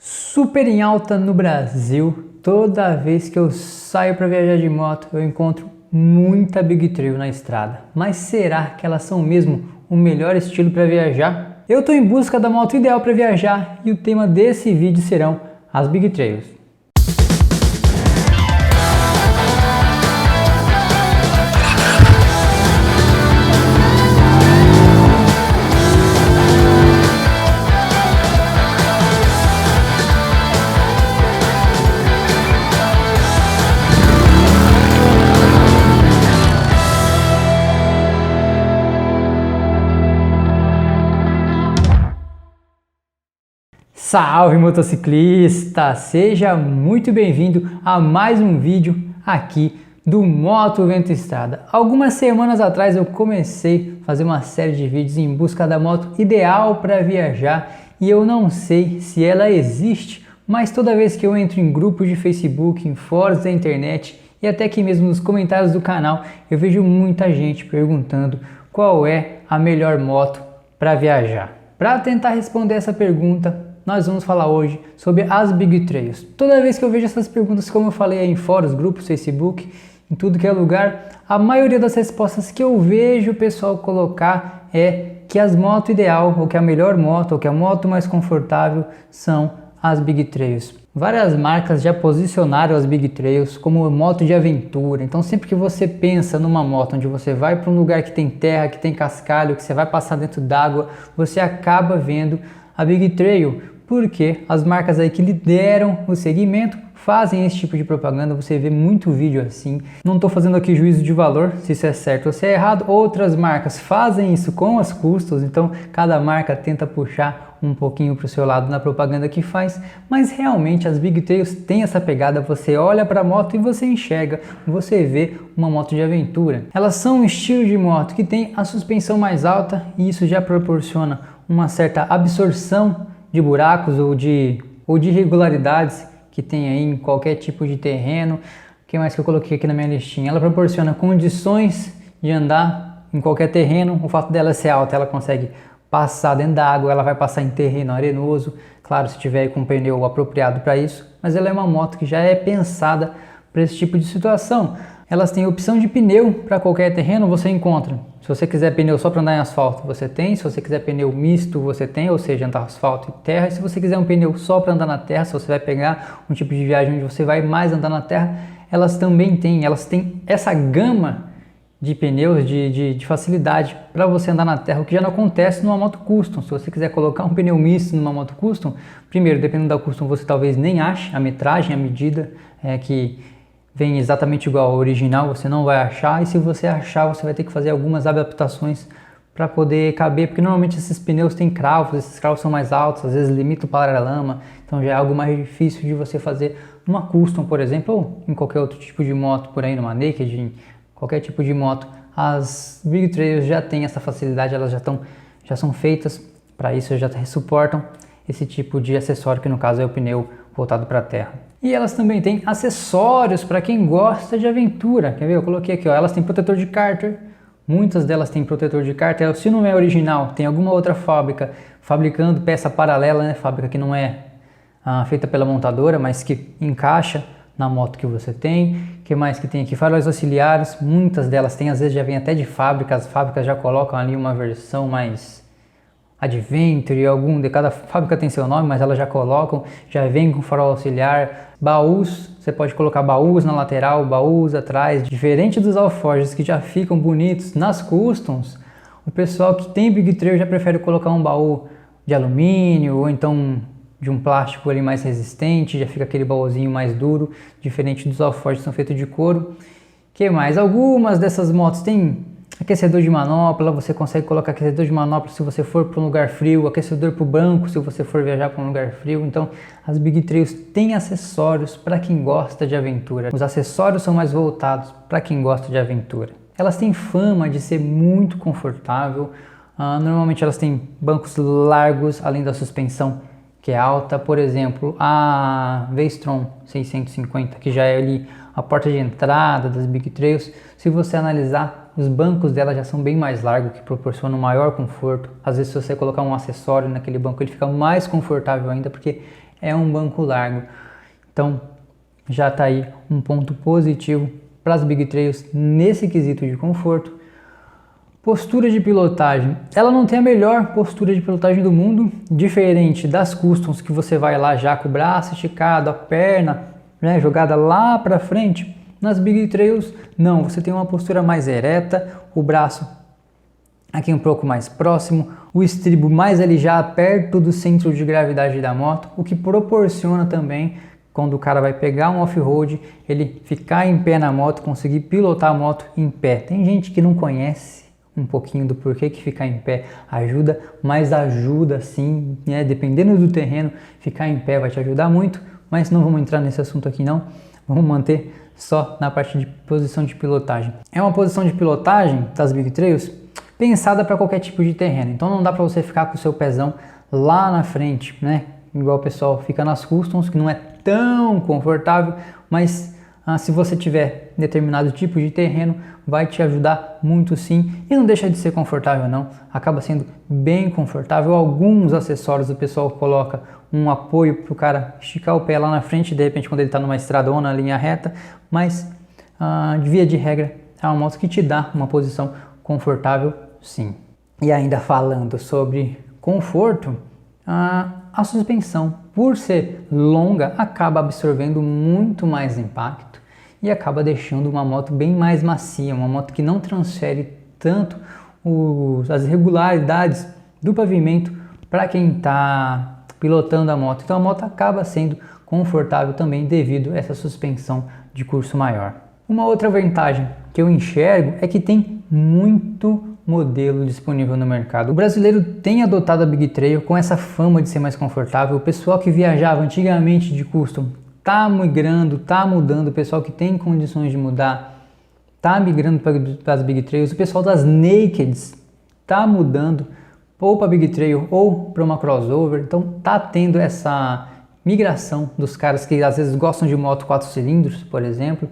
super em alta no Brasil. Toda vez que eu saio para viajar de moto, eu encontro muita Big Trail na estrada. Mas será que elas são mesmo o melhor estilo para viajar? Eu estou em busca da moto ideal para viajar e o tema desse vídeo serão as Big Trails. Salve motociclista! Seja muito bem-vindo a mais um vídeo aqui do Moto Vento Estrada. Algumas semanas atrás eu comecei a fazer uma série de vídeos em busca da moto ideal para viajar e eu não sei se ela existe, mas toda vez que eu entro em grupos de Facebook, em fóruns da internet e até aqui mesmo nos comentários do canal, eu vejo muita gente perguntando qual é a melhor moto para viajar. Para tentar responder essa pergunta, nós vamos falar hoje sobre as Big Trails. Toda vez que eu vejo essas perguntas, como eu falei aí em fóruns, grupos, Facebook, em tudo que é lugar, a maioria das respostas que eu vejo o pessoal colocar é que as motos ideal, ou que a melhor moto, ou que a moto mais confortável são as Big Trails. Várias marcas já posicionaram as Big Trails como moto de aventura. Então sempre que você pensa numa moto onde você vai para um lugar que tem terra, que tem cascalho, que você vai passar dentro d'água, você acaba vendo a Big Trail, porque as marcas aí que lideram o segmento fazem esse tipo de propaganda. Você vê muito vídeo assim. Não estou fazendo aqui juízo de valor, se isso é certo ou se é errado. Outras marcas fazem isso com as custos, então cada marca tenta puxar um pouquinho para o seu lado na propaganda que faz, mas realmente as Big Trails têm essa pegada. Você olha para a moto e você enxerga, você vê uma moto de aventura. Elas são um estilo de moto que tem a suspensão mais alta e isso já proporciona uma certa absorção de buracos ou de irregularidades que tem aí em qualquer tipo de terreno. O que mais que eu coloquei aqui na minha listinha? Ela proporciona condições de andar em qualquer terreno. O fato dela ser alta, ela consegue passar dentro da água, ela vai passar em terreno arenoso, claro, se tiver com um pneu apropriado para isso, mas ela é uma moto que já é pensada para esse tipo de situação. Elas têm opção de pneu para qualquer terreno, você encontra. Se você quiser pneu só para andar em asfalto, você tem. Se você quiser pneu misto, você tem, ou seja, andar asfalto e terra. E se você quiser um pneu só para andar na terra, se você vai pegar um tipo de viagem onde você vai mais andar na terra, elas também têm. Elas têm essa gama de pneus de facilidade para você andar na terra, o que já não acontece numa moto custom. Se você quiser colocar um pneu misto numa moto custom, primeiro, dependendo da custom, você talvez nem ache a metragem, a medida que vem exatamente igual ao original, você não vai achar, e se você achar, você vai ter que fazer algumas adaptações para poder caber, porque normalmente esses pneus têm cravos, esses cravos são mais altos, às vezes limita o para-lama, então já é algo mais difícil de você fazer numa custom, por exemplo, ou em qualquer outro tipo de moto por aí, numa naked, em qualquer tipo de moto. As Big Trails já têm essa facilidade, elas já são feitas para isso, já suportam esse tipo de acessório, que no caso é o pneu voltado para a terra. E elas também têm acessórios para quem gosta de aventura. Quer ver? Eu coloquei aqui, ó. Elas têm protetor de cárter. Muitas delas têm protetor de cárter. Se não é original, tem alguma outra fábrica fabricando peça paralela, né? Fábrica que não é feita pela montadora, mas que encaixa na moto que você tem. O que mais que tem aqui? Faróis auxiliares. Muitas delas têm, às vezes já vem até de fábrica. As fábricas já colocam ali uma versão mais Adventure, de cada fábrica tem seu nome, mas elas já colocam, já vem com farol auxiliar. Baús, você pode colocar baús na lateral, baús atrás, diferente dos alforjes que já ficam bonitos nas customs. O pessoal que tem Big Trail já prefere colocar um baú de alumínio ou então de um plástico ali mais resistente, já fica aquele baúzinho mais duro, diferente dos alforjes que são feitos de couro. Que mais? Algumas dessas motos têm aquecedor de manopla, você consegue colocar aquecedor de manopla se você for para um lugar frio, aquecedor para o banco se você for viajar para um lugar frio. Então as Big Trails têm acessórios para quem gosta de aventura. Os acessórios são mais voltados para quem gosta de aventura. Elas têm fama de ser muito confortável, normalmente elas têm bancos largos, além da suspensão que é alta. Por exemplo, a V-Strom 650, que já é ali a porta de entrada das Big Trails, se você analisar, os bancos dela já são bem mais largos, que proporcionam maior conforto. Às vezes, se você colocar um acessório naquele banco, ele fica mais confortável ainda, porque é um banco largo. Então já está aí um ponto positivo para as Big Trails nesse quesito de conforto. Postura de pilotagem, ela não tem a melhor postura de pilotagem do mundo, diferente das Customs que você vai lá já com o braço esticado, a perna, né, jogada lá para frente. Nas Big Trails não, você tem uma postura mais ereta, o braço aqui um pouco mais próximo, o estribo mais ali já perto do centro de gravidade da moto, o que proporciona também, quando o cara vai pegar um off-road, ele ficar em pé na moto, conseguir pilotar a moto em pé. Tem gente que não conhece um pouquinho do porquê que ficar em pé ajuda, mas ajuda sim, né? Dependendo do terreno, ficar em pé vai te ajudar muito, mas não vamos entrar nesse assunto aqui não, vamos manter só na parte de posição de pilotagem. É uma posição de pilotagem das Big Trails pensada para qualquer tipo de terreno, então não dá para você ficar com o seu pezão lá na frente, né? Igual o pessoal fica nas Customs, que não é tão confortável, mas se você tiver determinado tipo de terreno, vai te ajudar muito sim, e não deixa de ser confortável não, acaba sendo bem confortável. Alguns acessórios o pessoal coloca um apoio para o cara esticar o pé lá na frente, de repente quando ele está numa estrada ou na linha reta, mas de via de regra é uma moto que te dá uma posição confortável sim. E ainda falando sobre conforto, a suspensão, por ser longa, acaba absorvendo muito mais impacto e acaba deixando uma moto bem mais macia, uma moto que não transfere tanto as irregularidades do pavimento para quem está pilotando a moto. Então a moto acaba sendo confortável também devido a essa suspensão de curso maior. Uma outra vantagem que eu enxergo é que tem muito modelo disponível no mercado. O brasileiro tem adotado a Big Trail com essa fama de ser mais confortável. O pessoal que viajava antigamente de custom tá migrando, tá mudando. O pessoal que tem condições de mudar tá migrando para as Big Trails. O pessoal das Nakeds tá mudando ou para Big Trail ou para uma crossover. Então tá tendo essa migração dos caras que às vezes gostam de moto 4 cilindros, por exemplo,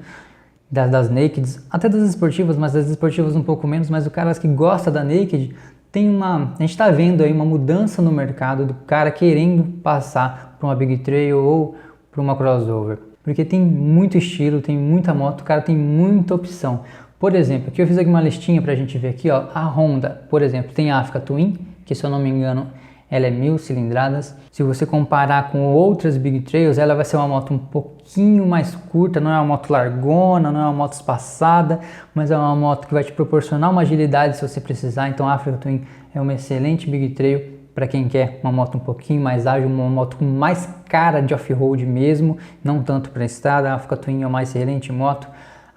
das Nakeds, até das esportivas, mas das esportivas um pouco menos, mas o cara que gosta da Naked, a gente está vendo aí uma mudança no mercado do cara querendo passar para uma Big Trail ou para uma crossover, porque tem muito estilo, tem muita moto, o cara tem muita opção. Por exemplo, aqui eu fiz aqui uma listinha para a gente ver aqui, ó, a Honda, por exemplo, tem a Africa Twin, que se eu não me engano ela é 1000 cilindradas. Se você comparar com outras Big Trails, ela vai ser uma moto um pouquinho mais curta, não é uma moto largona, não é uma moto espaçada, mas é uma moto que vai te proporcionar uma agilidade se você precisar. Então a Africa Twin é uma excelente Big Trail para quem quer uma moto um pouquinho mais ágil, uma moto com mais cara de off-road mesmo, não tanto para estrada. A Africa Twin é uma excelente moto.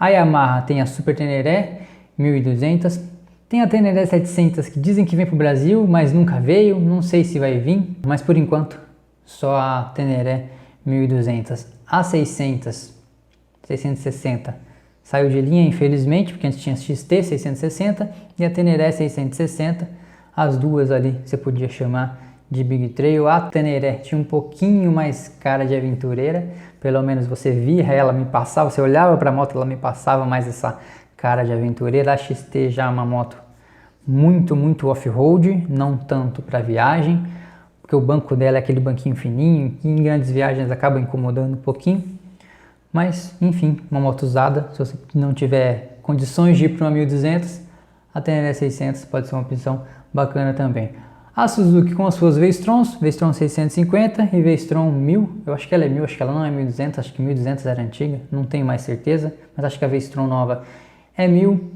A Yamaha tem a Super Teneré 1200. Tem a Teneré 700 que dizem que vem para o Brasil, mas nunca veio, não sei se vai vir, mas por enquanto só a Teneré 1200. A 660 saiu de linha infelizmente, porque antes tinha a XT 660 e a Teneré 660, as duas ali você podia chamar de Big Trail. A Teneré tinha um pouquinho mais cara de aventureira, pelo menos você via ela me passava, você olhava para a moto, ela me passava mais essa cara de aventureira. A XT já é uma moto muito off-road, não tanto para viagem, porque o banco dela é aquele banquinho fininho, que em grandes viagens acaba incomodando um pouquinho, mas enfim, uma moto usada. Se você não tiver condições de ir para uma 1200, a Teneré 600 pode ser uma opção bacana também. A Suzuki com as suas V-Strons, V-Stron 650 e V-Stron 1000, eu acho que ela é 1000, acho que ela não é 1200, acho que 1200 era antiga, não tenho mais certeza, mas acho que a V-Stron nova é 1000.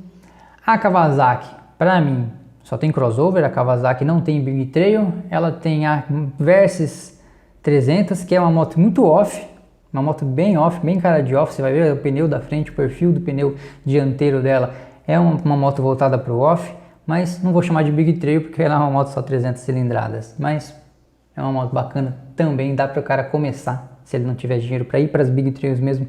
A Kawasaki, para mim, só tem crossover, a Kawasaki não tem Big Trail, ela tem a Versys 300, que é uma moto muito off, uma moto bem off, bem cara de off. Você vai ver o pneu da frente, o perfil do pneu dianteiro dela é uma moto voltada para o off, mas não vou chamar de Big Trail porque ela é uma moto só 300 cilindradas, mas é uma moto bacana também, dá para o cara começar, se ele não tiver dinheiro para ir para as Big Trails mesmo.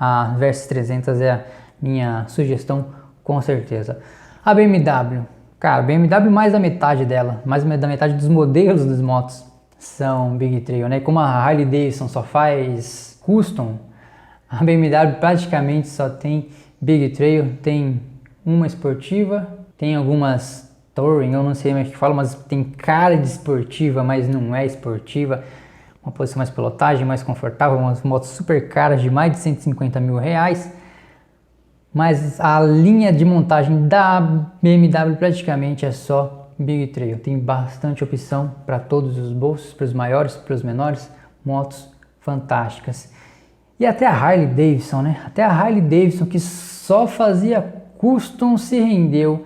A Versys 300 é a minha sugestão com certeza. A BMW, cara, a BMW mais da metade dela, mais da metade dos modelos das motos são Big Trail, né? Como a Harley Davidson só faz custom, a BMW praticamente só tem Big Trail. Tem uma esportiva, tem algumas Touring, eu não sei mais o que fala, mas tem cara de esportiva, mas não é esportiva. uma posição mais pilotagem, mais confortável, umas motos super caras de mais de 150 mil reais. Mas a linha de montagem da BMW praticamente é só Big Trail. Tem bastante opção para todos os bolsos, para os maiores, para os menores, motos fantásticas. E até a Harley Davidson, né? Até a Harley Davidson, que só fazia custom, se rendeu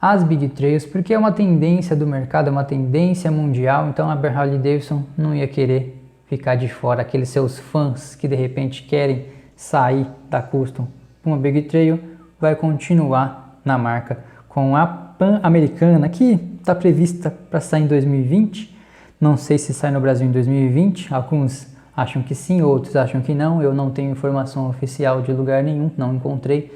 às Big Trails, porque é uma tendência do mercado, é uma tendência mundial, então a Harley Davidson não ia querer ficar de fora, aqueles seus fãs que de repente querem sair da custom. Uma Big Trail vai continuar na marca com a Pan-Americana, que está prevista para sair em 2020. Não sei se sai no Brasil em 2020, alguns acham que sim, outros acham que não. Eu não tenho informação oficial de lugar nenhum, não encontrei,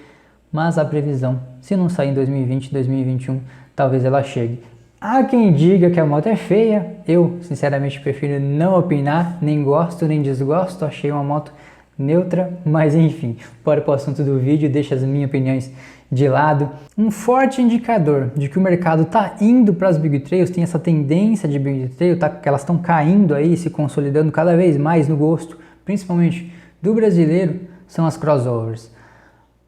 mas a previsão, se não sair em 2020, 2021, talvez ela chegue. Há quem diga que a moto é feia, eu sinceramente prefiro não opinar, nem gosto nem desgosto, achei uma moto neutra, mas enfim, bora para o assunto do vídeo, deixa as minhas opiniões de lado. Um forte indicador de que o mercado está indo para as Big Trails, tem essa tendência de Big Trail, que elas estão caindo aí, se consolidando cada vez mais no gosto, principalmente do brasileiro, são as crossovers.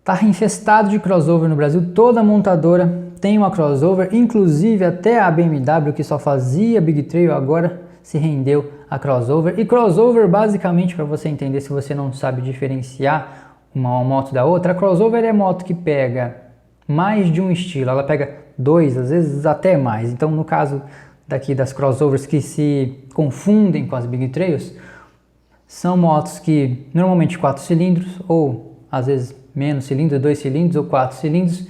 Está infestado de crossover no Brasil, toda montadora tem uma crossover, inclusive até a BMW, que só fazia Big Trail, agora se rendeu a crossover. E crossover, basicamente, para você entender, se você não sabe diferenciar uma moto da outra, a crossover é moto que pega mais de um estilo, ela pega dois, às vezes até mais. Então, no caso daqui das crossovers que se confundem com as Big Trails, são motos que normalmente 4 cilindros, ou às vezes menos cilindros, 2 cilindros ou 4 cilindros,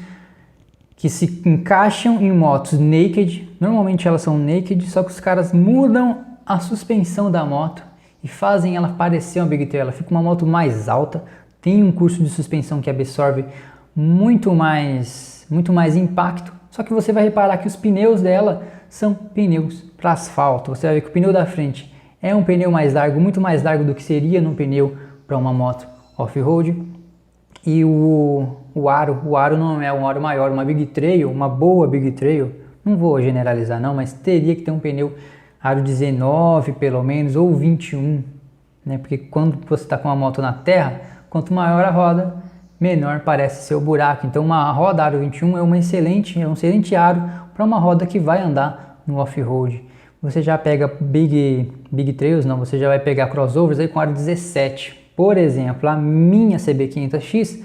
que se encaixam em motos naked. Normalmente elas são naked, só que os caras mudam a suspensão da moto e fazem ela parecer uma Big Trail. Ela fica uma moto mais alta, tem um curso de suspensão que absorve muito mais impacto, só que você vai reparar que os pneus dela são pneus para asfalto. Você vai ver que o pneu da frente é um pneu mais largo, muito mais largo do que seria num pneu para uma moto off-road. E o aro não é um aro maior. Uma Big Trail, uma boa Big Trail, não vou generalizar não, mas teria que ter um pneu aro 19 pelo menos, ou 21, né? Porque quando você está com uma moto na terra, quanto maior a roda, menor parece ser o buraco. Então uma roda aro 21 é um excelente aro para uma roda que vai andar no off-road. Você já pega Big Trails, não, você já vai pegar crossovers aí com aro 17. Por exemplo, a minha CB500X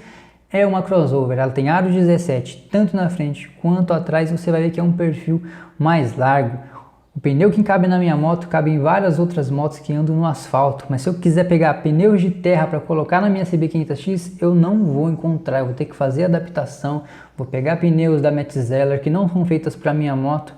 é uma crossover, ela tem aro 17, tanto na frente quanto atrás. Você vai ver que é um perfil mais largo. O pneu que cabe na minha moto cabe em várias outras motos que andam no asfalto, mas se eu quiser pegar pneus de terra para colocar na minha CB500X, eu não vou encontrar, eu vou ter que fazer adaptação, vou pegar pneus da Metzeler que não são feitas para minha moto,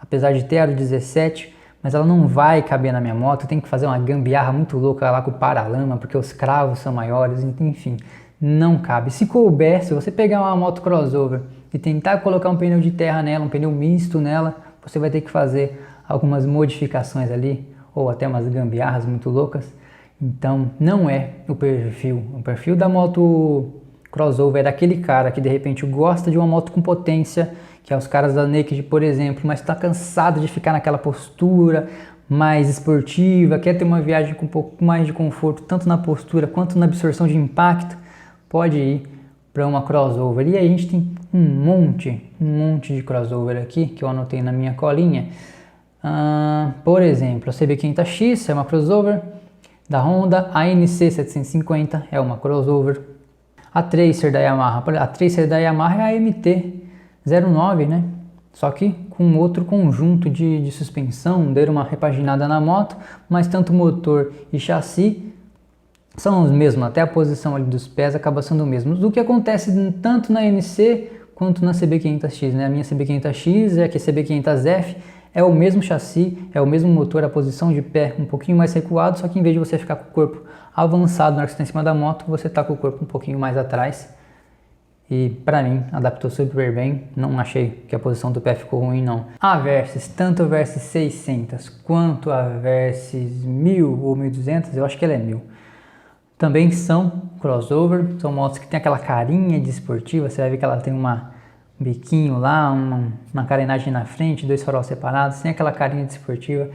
apesar de ter aro 17, mas ela não vai caber na minha moto. Tem que fazer uma gambiarra muito louca lá com o paralama, porque os cravos são maiores, enfim, não cabe. Se couber, se você pegar uma moto crossover e tentar colocar um pneu de terra nela, um pneu misto nela, você vai ter que fazer algumas modificações ali, ou até umas gambiarras muito loucas. Então não é o perfil da moto crossover é daquele cara que de repente gosta de uma moto com potência, que é os caras da Naked, por exemplo, mas está cansado de ficar naquela postura mais esportiva, quer ter uma viagem com um pouco mais de conforto, tanto na postura quanto na absorção de impacto, pode ir para uma crossover. E aí a gente tem um monte de crossover aqui, que eu anotei na minha colinha. Por exemplo, a CB500X é uma crossover da Honda, a NC750 é uma crossover, a Tracer da Yamaha é a MT-09, né? Só que com outro conjunto de suspensão, deram uma repaginada na moto, mas tanto motor e chassi são os mesmos, até a posição ali dos pés acaba sendo o mesmo. O que acontece tanto na NC quanto na CB500X, né? A minha CB500X é que a CB500F é o mesmo chassi, é o mesmo motor, a posição de pé um pouquinho mais recuado, só que em vez de você ficar com o corpo avançado na hora que você está em cima da moto, você está com o corpo um pouquinho mais atrás. E para mim, adaptou super bem, não achei que a posição do pé ficou ruim não. A Versys, tanto a Versys 600 quanto a Versys 1000 ou 1200, eu acho que ela é 1000, também são crossover, são motos que tem aquela carinha de esportiva, você vai ver que ela tem um biquinho lá, uma carenagem na frente, 2 faróis separados, tem aquela carinha de esportiva,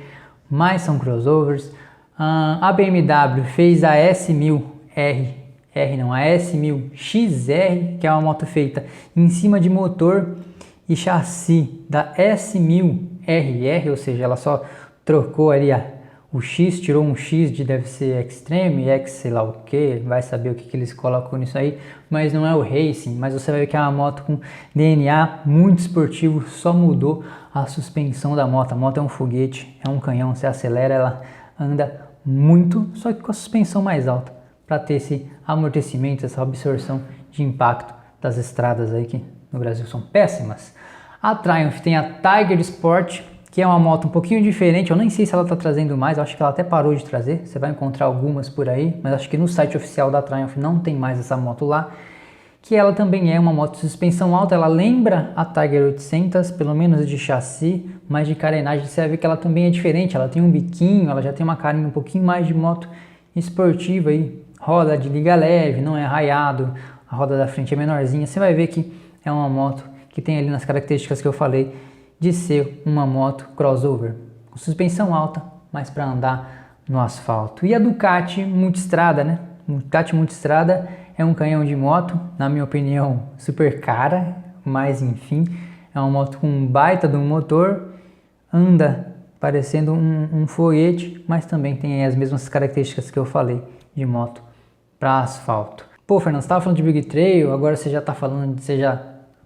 mas são crossovers. A BMW fez a a S1000XR, que é uma moto feita em cima de motor e chassi da S1000RR, ou seja, ela só trocou ali o X, tirou um X de deve ser Extreme, X sei lá o que, vai saber o que eles colocam nisso aí, mas não é o Racing, mas você vai ver que é uma moto com DNA muito esportivo, só mudou a suspensão da moto. A moto é um foguete, é um canhão, você acelera, ela anda muito, só que com a suspensão mais alta, para ter esse amortecimento, essa absorção de impacto das estradas aí que no Brasil são péssimas. A Triumph tem a Tiger Sport, que é uma moto um pouquinho diferente, eu nem sei se ela está trazendo mais, eu acho que ela até parou de trazer, você vai encontrar algumas por aí, mas acho que no site oficial da Triumph não tem mais essa moto lá, que ela também é uma moto de suspensão alta, ela lembra a Tiger 800, pelo menos de chassi, mas de carenagem você vai ver que ela também é diferente, ela tem um biquinho, ela já tem uma carinha um pouquinho mais de moto esportiva aí, roda de liga leve, não é arraiado, a roda da frente é menorzinha, você vai ver que é uma moto que tem ali nas características que eu falei de ser uma moto crossover, com suspensão alta, mas para andar no asfalto. E a Ducati Multistrada, né? Ducati Multistrada é um canhão de moto, na minha opinião, super cara, mas enfim, é uma moto com um baita de um motor, anda parecendo um foguete, mas também tem as mesmas características que eu falei de moto para asfalto. Pô, Fernando, você estava falando de Big Trail, agora você já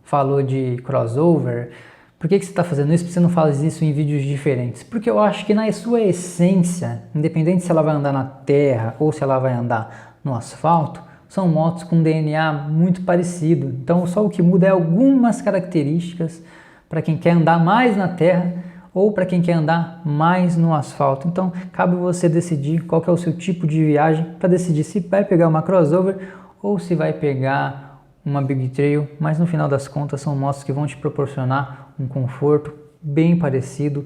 falou de crossover. Por que você está fazendo isso? Porque você não faz isso em vídeos diferentes? Porque eu acho que na sua essência, independente se ela vai andar na terra ou se ela vai andar no asfalto, são motos com DNA muito parecido. Então só o que muda é algumas características para quem quer andar mais na terra ou para quem quer andar mais no asfalto. Então cabe você decidir qual que é o seu tipo de viagem para decidir se vai pegar uma crossover ou se vai pegar uma Big Trail, mas no final das contas são motos que vão te proporcionar um conforto bem parecido,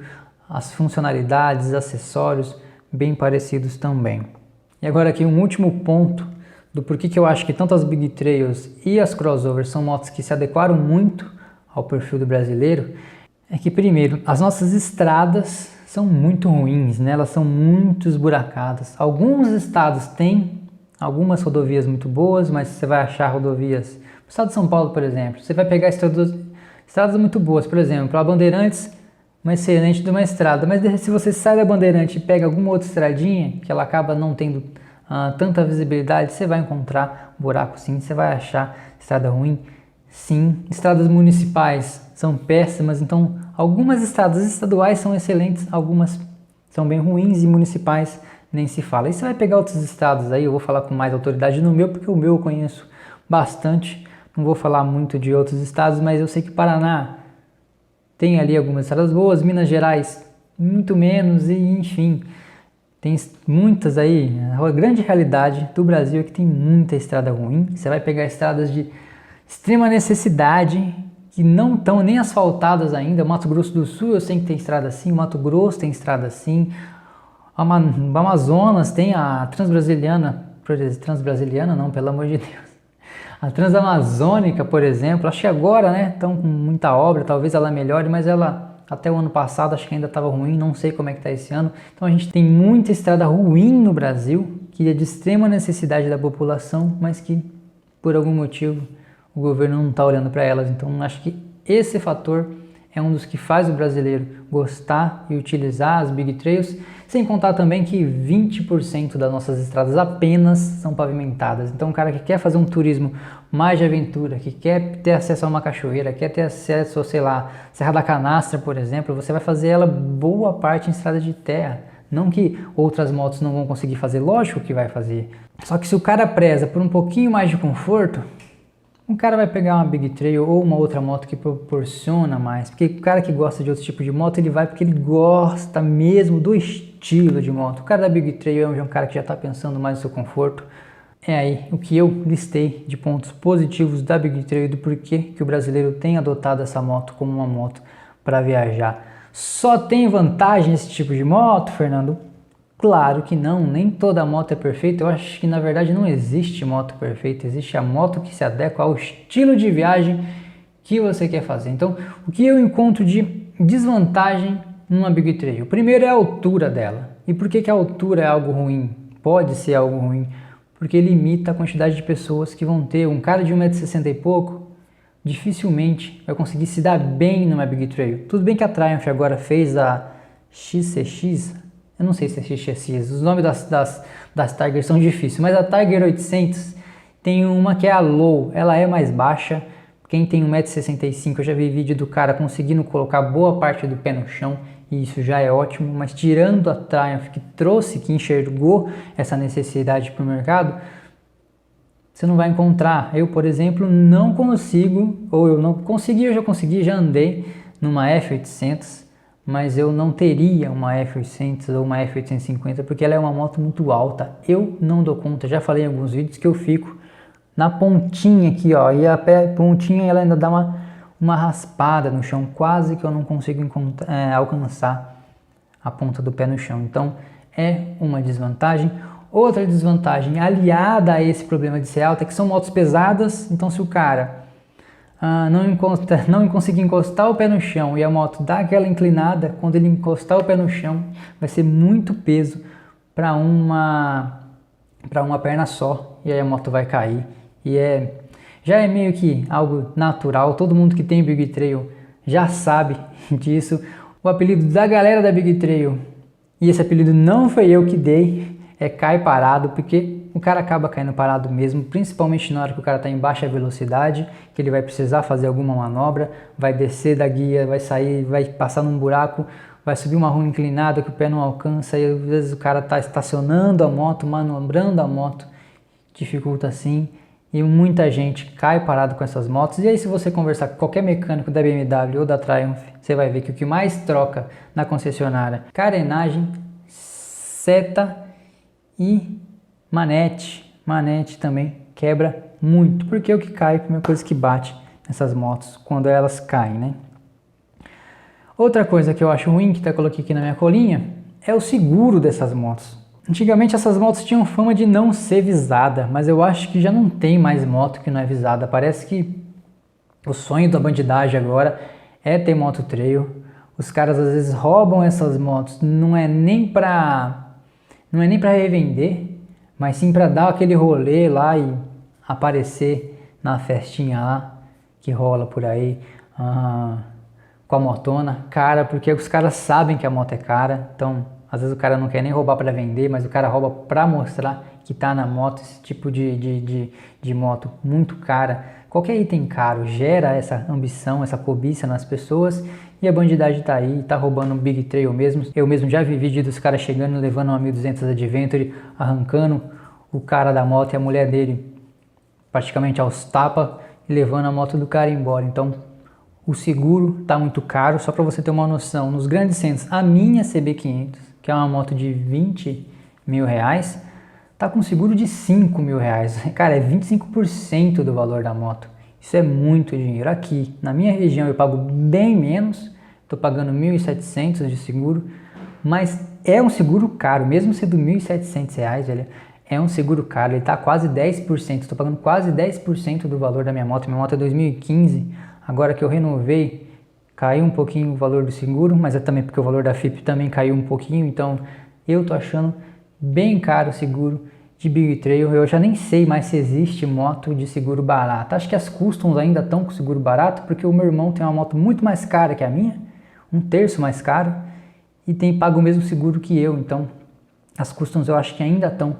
as funcionalidades, acessórios bem parecidos também. E agora aqui um último ponto do porquê que eu acho que tanto as Big Trails e as crossovers são motos que se adequaram muito ao perfil do brasileiro, é que primeiro, as nossas estradas são muito ruins, né? Elas são muito esburacadas. Alguns estados têm algumas rodovias muito boas, mas você vai achar rodovias, no estado de São Paulo, por exemplo, você vai pegar estradas muito boas, por exemplo, a Bandeirantes, uma excelente de uma estrada, mas se você sai da Bandeirante e pega alguma outra estradinha, que ela acaba não tendo tanta visibilidade, você vai encontrar buraco sim, você vai achar estrada ruim sim. Estradas municipais são péssimas, então algumas estradas estaduais são excelentes, algumas são bem ruins e municipais nem se fala. E você vai pegar outros estados aí, eu vou falar com mais autoridade no meu, porque o meu eu conheço bastante, não vou falar muito de outros estados, mas eu sei que Paraná tem ali algumas estradas boas, Minas Gerais muito menos, e enfim, tem muitas aí. A grande realidade do Brasil é que tem muita estrada ruim. Você vai pegar estradas de extrema necessidade que não estão nem asfaltadas ainda. Mato Grosso do Sul eu sei que tem estrada assim, o Mato Grosso tem estrada assim, o Amazonas tem a Transbrasiliana não, pelo amor de Deus, a Transamazônica, por exemplo, acho que agora, né, estão com muita obra, talvez ela melhore, mas ela até o ano passado acho que ainda estava ruim, não sei como é que está esse ano. Então a gente tem muita estrada ruim no Brasil, que é de extrema necessidade da população, mas que por algum motivo o governo não está olhando para elas. Então acho que esse fator é um dos que faz o brasileiro gostar e utilizar as Big Trails, sem contar também que 20% das nossas estradas apenas são pavimentadas. Então o cara que quer fazer um turismo mais de aventura, que quer ter acesso a uma cachoeira, quer ter acesso, sei lá, Serra da Canastra, por exemplo, você vai fazer ela boa parte em estrada de terra. Não que outras motos não vão conseguir fazer, lógico que vai fazer. Só que se o cara preza por um pouquinho mais de conforto, um cara vai pegar uma Big Trail ou uma outra moto que proporciona mais, porque o cara que gosta de outro tipo de moto, ele vai porque ele gosta mesmo do estilo de moto. O cara da Big Trail é um cara que já está pensando mais no seu conforto. É aí o que eu listei de pontos positivos da Big Trail e do porquê que o brasileiro tem adotado essa moto como uma moto para viajar. Só tem vantagem esse tipo de moto, Fernando? Claro que não, nem toda moto é perfeita. Eu acho que na verdade não existe moto perfeita, existe a moto que se adequa ao estilo de viagem que você quer fazer. Então, o que eu encontro de desvantagem numa Big Trail? O primeiro é a altura dela. E por que que a altura é algo ruim? Pode ser algo ruim, porque limita a quantidade de pessoas que vão ter. Um cara de 1,60 m e pouco, dificilmente vai conseguir se dar bem numa Big Trail. Tudo bem que a Triumph agora fez a XCX, eu não sei se é XCX, os nomes das Tiger são difíceis, mas a Tiger 800 tem uma que é a Low, ela é mais baixa. Quem tem 1,65 m, eu já vi vídeo do cara conseguindo colocar boa parte do pé no chão, e isso já é ótimo, mas tirando a Triumph que enxergou essa necessidade para o mercado, você não vai encontrar. Eu, por exemplo, não consigo, ou eu não consegui, eu já andei numa F800, mas eu não teria uma F800 ou uma F850, porque ela é uma moto muito alta. Eu não dou conta, já falei em alguns vídeos que eu fico na pontinha aqui, ó, e a pontinha ela ainda dá uma raspada no chão, quase que eu não consigo alcançar a ponta do pé no chão. Então é uma desvantagem. Outra desvantagem aliada a esse problema de ser alta é que são motos pesadas. Então se o cara não conseguir encostar o pé no chão e a moto dá aquela inclinada, quando ele encostar o pé no chão vai ser muito peso para uma perna só, e aí a moto vai cair. E já é meio que algo natural, todo mundo que tem Big Trail já sabe disso. O apelido da galera da Big Trail, e esse apelido não foi eu que dei, é cai parado, porque o cara acaba caindo parado mesmo, principalmente na hora que o cara está em baixa velocidade, que ele vai precisar fazer alguma manobra, vai descer da guia, vai sair, vai passar num buraco, vai subir uma rua inclinada que o pé não alcança, e às vezes o cara está estacionando a moto, manobrando a moto, dificulta assim. E muita gente cai parado com essas motos. E aí se você conversar com qualquer mecânico da BMW ou da Triumph, você vai ver que o que mais troca na concessionária, carenagem, seta e manete. Manete também quebra muito, porque é o que cai, a primeira coisa que bate nessas motos quando elas caem, né? Outra coisa que eu acho ruim, que até coloquei aqui na minha colinha, é o seguro dessas motos. Antigamente essas motos tinham fama de não ser visada, mas eu acho que já não tem mais moto que não é visada. Parece que o sonho da bandidagem agora é ter moto trail. Os caras às vezes roubam essas motos, não é nem para revender, mas sim para dar aquele rolê lá e aparecer na festinha lá que rola por aí com a motona cara, porque os caras sabem que a moto é cara, então às vezes o cara não quer nem roubar para vender, mas o cara rouba para mostrar que tá na moto. Esse tipo de moto muito cara, qualquer item caro gera essa ambição, essa cobiça nas pessoas, e a bandidagem tá aí, tá roubando um Big Trail mesmo. Eu mesmo já vi vídeo dos caras chegando, levando uma 1200 Adventure, arrancando o cara da moto e a mulher dele praticamente aos tapas e levando a moto do cara embora. Então o seguro tá muito caro. Só para você ter uma noção, nos grandes centros, a minha CB500, que é uma moto de 20 mil reais, tá com seguro de 5 mil reais. Cara, é 25% do valor da moto. Isso é muito dinheiro. Aqui, na minha região, eu pago bem menos, tô pagando 1.700 de seguro, mas é um seguro caro, mesmo sendo 1.700 reais, velho, é um seguro caro, ele tá quase 10%, estou pagando quase 10% do valor da minha moto é 2015, agora que eu renovei, caiu um pouquinho o valor do seguro, mas é também porque o valor da FIP também caiu um pouquinho, então eu tô achando bem caro o seguro de Big Trail. Eu já nem sei mais se existe moto de seguro barato. Acho que as Customs ainda estão com seguro barato, porque o meu irmão tem uma moto muito mais cara que a minha, 1/3 mais caro, e tem pago o mesmo seguro que eu, então as Customs eu acho que ainda estão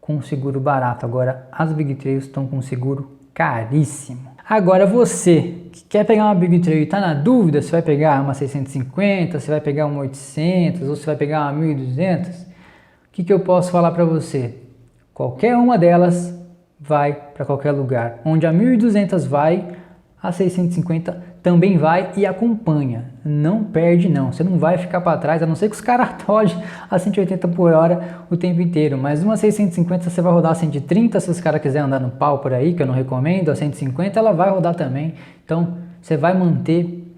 com seguro barato. Agora as Big Trails estão com seguro caríssimo. Agora você que quer pegar uma Big Trail e está na dúvida se vai pegar uma 650, se vai pegar uma 800 ou se vai pegar uma 1200, o que eu posso falar para você? Qualquer uma delas vai para qualquer lugar. Onde a 1200 vai, a 650 também vai e acompanha. Não perde não, você não vai ficar para trás, a não ser que os caras rodem a 180 por hora o tempo inteiro. Mas uma 650 você vai rodar a 130, se os caras quiserem andar no pau por aí, que eu não recomendo, a 150 ela vai rodar também. Então você vai manter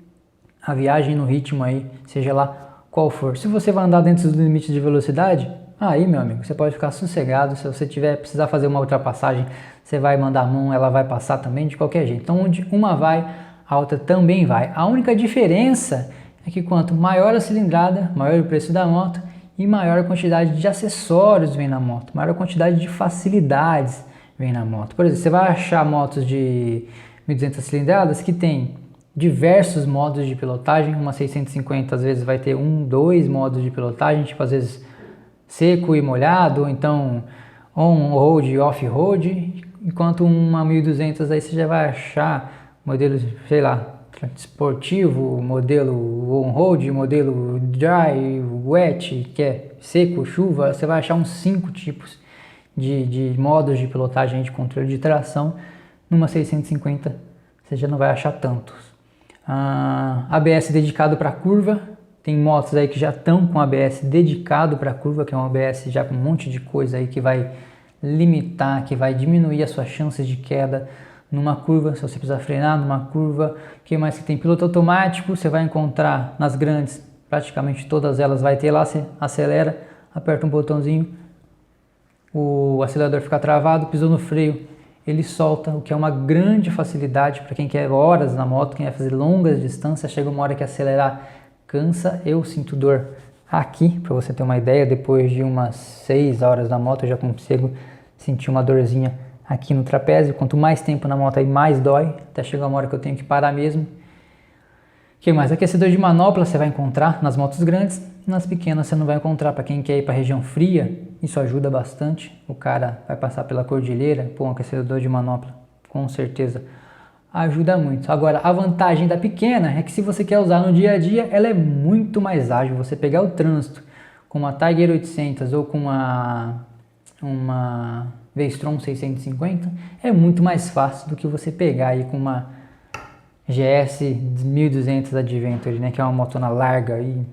a viagem no ritmo aí, seja lá qual for. Se você vai andar dentro dos limites de velocidade, aí meu amigo, você pode ficar sossegado. Se você precisar fazer uma ultrapassagem, você vai mandar a mão, ela vai passar também de qualquer jeito. Então onde uma vai, a outra também vai. A única diferença é que quanto maior a cilindrada, maior o preço da moto e maior quantidade de acessórios vem na moto, maior quantidade de facilidades vem na moto. Por exemplo, você vai achar motos de 1.200 cilindradas que tem diversos modos de pilotagem. Uma 650 às vezes vai ter 2 modos de pilotagem, tipo às vezes seco e molhado, ou então on-road e off-road, enquanto uma 1.200 aí você já vai achar modelos, sei lá, esportivo, modelo on-road, modelo dry, wet, que é seco, chuva. Você vai achar uns 5 tipos de modos de pilotagem de controle de tração. Numa 650 você já não vai achar tantos. ABS dedicado para curva, tem motos aí que já estão com ABS dedicado para curva, que é um ABS já com um monte de coisa aí que vai limitar, que vai diminuir as suas chances de queda numa curva, se você precisar frenar numa curva. O que mais que tem? Piloto automático, você vai encontrar nas grandes, praticamente todas elas vai ter lá. Você acelera, aperta um botãozinho, o acelerador fica travado, pisou no freio, ele solta, o que é uma grande facilidade para quem quer horas na moto, quem vai fazer longas distâncias. Chega uma hora que acelerar cansa. Eu sinto dor aqui, para você ter uma ideia, depois de umas 6 horas na moto eu já consigo sentir uma dorzinha aqui no trapézio. Quanto mais tempo na moto aí mais dói, até chegar uma hora que eu tenho que parar mesmo. O que mais? Aquecedor de manopla você vai encontrar nas motos grandes, nas pequenas você não vai encontrar. Para quem quer ir para a região fria, isso ajuda bastante. O cara vai passar pela cordilheira, um aquecedor de manopla com certeza ajuda muito. Agora, a vantagem da pequena é que se você quer usar no dia a dia, ela é muito mais ágil. Você pegar o trânsito com uma Tiger 800 ou com uma V-Strom 650 é muito mais fácil do que você pegar aí com uma GS 1200 Adventure, né, que é uma motona larga e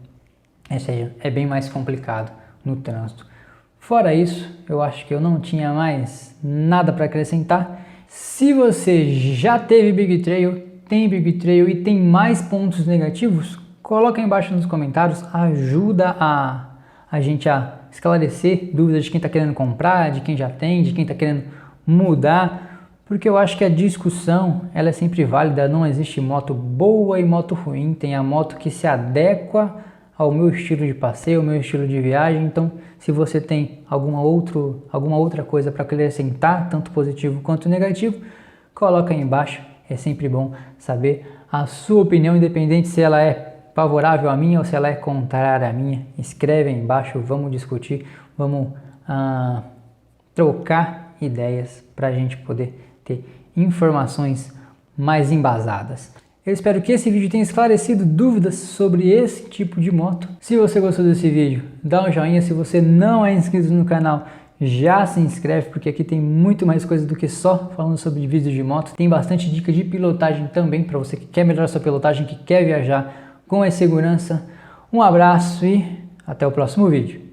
ou seja, é bem mais complicado no trânsito. Fora isso, eu acho que eu não tinha mais nada para acrescentar. Se você já teve Big Trail, tem Big Trail e tem mais pontos negativos, coloca aí embaixo nos comentários, ajuda a gente a esclarecer dúvidas de quem está querendo comprar, de quem já tem, de quem está querendo mudar, porque eu acho que a discussão ela é sempre válida. Não existe moto boa e moto ruim, tem a moto que se adequa ao meu estilo de passeio, ao meu estilo de viagem. Então, se você tem alguma outra coisa para acrescentar, tanto positivo quanto negativo, coloca aí embaixo. É sempre bom saber a sua opinião, independente se ela é favorável à minha ou se ela é contrária à minha. Escreve aí embaixo, vamos discutir, vamos trocar ideias para a gente poder ter informações mais embasadas. Eu espero que esse vídeo tenha esclarecido dúvidas sobre esse tipo de moto. Se você gostou desse vídeo, dá um joinha. Se você não é inscrito no canal, já se inscreve, porque aqui tem muito mais coisa do que só falando sobre vídeos de moto. Tem bastante dica de pilotagem também para você que quer melhorar sua pilotagem, que quer viajar com mais segurança. Um abraço e até o próximo vídeo.